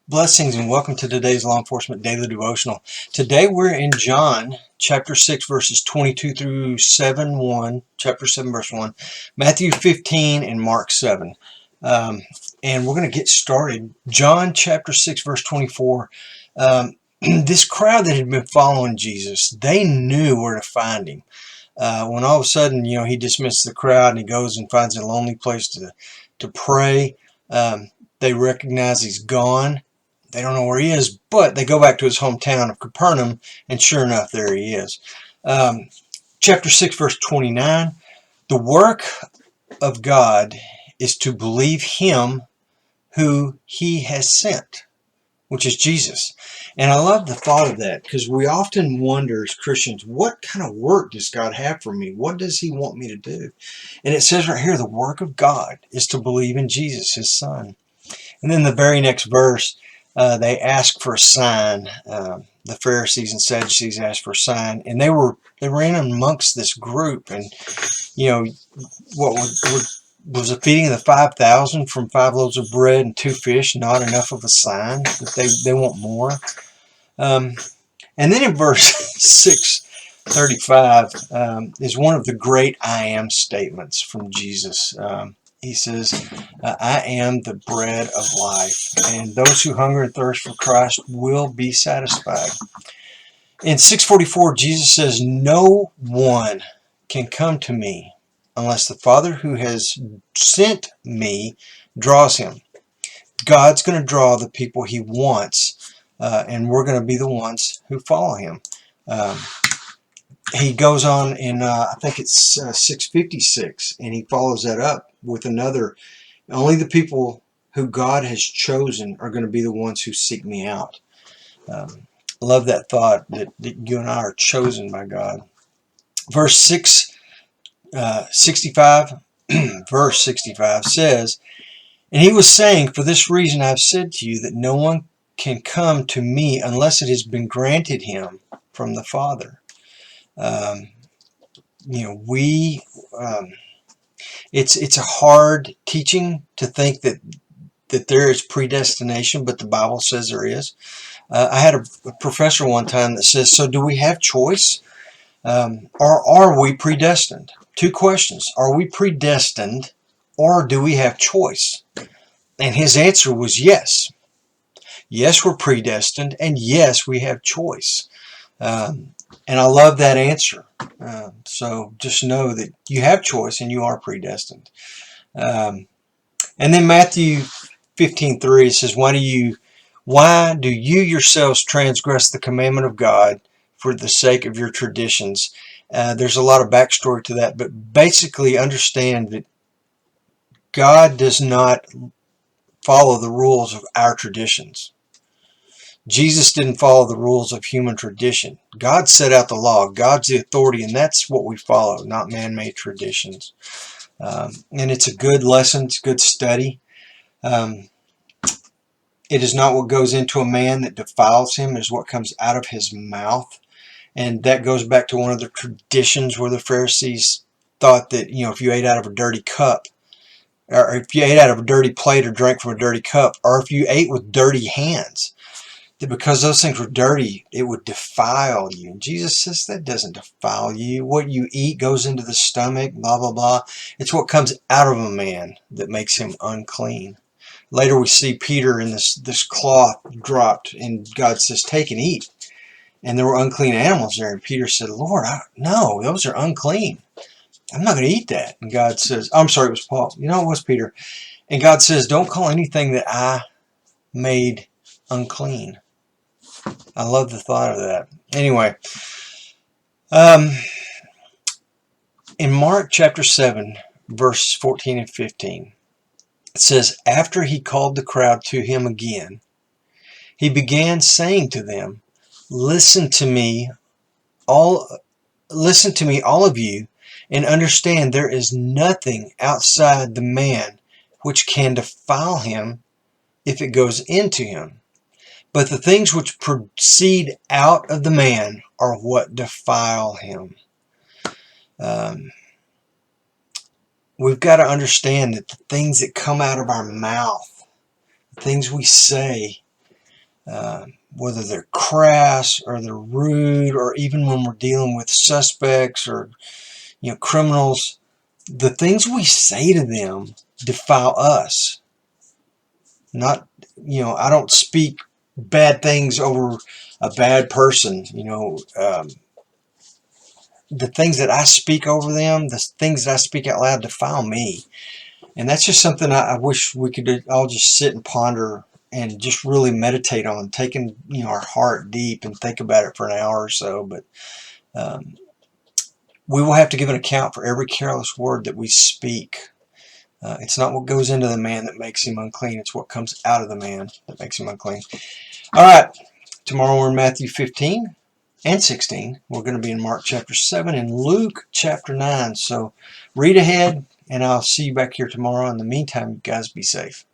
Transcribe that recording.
Blessings and welcome to today's Law Enforcement Daily Devotional. Today we're in John chapter 6 verses 22 through 7, chapter 7 verse 1, Matthew 15 and Mark 7. And we're going to get started. John chapter 6 verse 24. This crowd that had been following Jesus, they knew where to find him. When all of a sudden, he dismisses the crowd and he goes and finds a lonely place to pray, they recognize he's gone. They don't know where he is, but they go back to his hometown of Capernaum, and sure enough, there he is. Chapter 6, verse 29, the work of God is to believe him who he has sent, which is Jesus. And I love the thought of that, because we often wonder as Christians, what kind of work does God have for me? What does he want me to do? And it says right here, the work of God is to believe in Jesus, his son. And then the very next verse, they asked for a sign. The Pharisees and Sadducees asked for a sign, and they were in amongst this group. And what was the feeding of the 5,000 from 5 loaves of bread and 2 fish not enough of a sign? That they want more. And then in verse 6:35 is one of the great I am statements from Jesus. He says, I am the bread of life, and those who hunger and thirst for Christ will be satisfied. In 6:44, Jesus says, no one can come to me unless the Father who has sent me draws him. God's going to draw the people he wants, and we're going to be the ones who follow him. He goes on in, I think it's 6:56, and he follows that up with another. Only the people who God has chosen are going to be the ones who seek me out. Love that thought that you and I are chosen by God. Verse 65 verse 65 says, and he was saying, for this reason I have said to you that no one can come to me unless it has been granted him from the Father. It's a hard teaching to think that there is predestination, but the Bible says there is. I had a professor one time that says, so do we have choice? Or are we predestined? 2 questions. Are we predestined, or do we have choice? And his answer was yes. Yes, we're predestined, and yes, we have choice. And I love that answer. So just know that you have choice and you are predestined. And then Matthew 15:3 says, why do you yourselves transgress the commandment of God for the sake of your traditions? There's a lot of backstory to that, but basically understand that God does not follow the rules of our traditions. Jesus didn't follow the rules of human tradition. God set out the law. God's the authority, and that's what we follow, not man-made traditions. And it's a good lesson. It's a good study. It is not what goes into a man that defiles him. It is what comes out of his mouth. And that goes back to one of the traditions where the Pharisees thought that, if you ate out of a dirty cup, or if you ate out of a dirty plate or drank from a dirty cup, or if you ate with dirty hands, that because those things were dirty, it would defile you. And Jesus says that doesn't defile you. What you eat goes into the stomach, blah, blah, blah. It's what comes out of a man that makes him unclean. Later we see Peter in this cloth dropped, and God says, take and eat. And there were unclean animals there. And Peter said, Lord, no, those are unclean. I'm not going to eat that. And God says, I'm sorry, it was Paul. It was Peter. And God says, don't call anything that I made unclean. I love the thought of that. Anyway, in Mark chapter 7, verse 14 and 15, it says, after he called the crowd to him again, he began saying to them, listen to me, all of you, and understand there is nothing outside the man which can defile him if it goes into him. But the things which proceed out of the man are what defile him. We've got to understand that the things that come out of our mouth, the things we say, whether they're crass or they're rude, or even when we're dealing with suspects or criminals, the things we say to them defile us. Not, I don't speak bad things over a bad person. The things that I speak over them, the things that I speak out loud defile me. And that's just something I wish we could all just sit and ponder and just really meditate on, taking our heart deep and think about it for an hour or so. But we will have to give an account for every careless word that we speak. It's not what goes into the man that makes him unclean. It's what comes out of the man that makes him unclean. All right. Tomorrow we're in Matthew 15 and 16. We're going to be in Mark chapter 7 and Luke chapter 9. So read ahead, and I'll see you back here tomorrow. In the meantime, you guys be safe.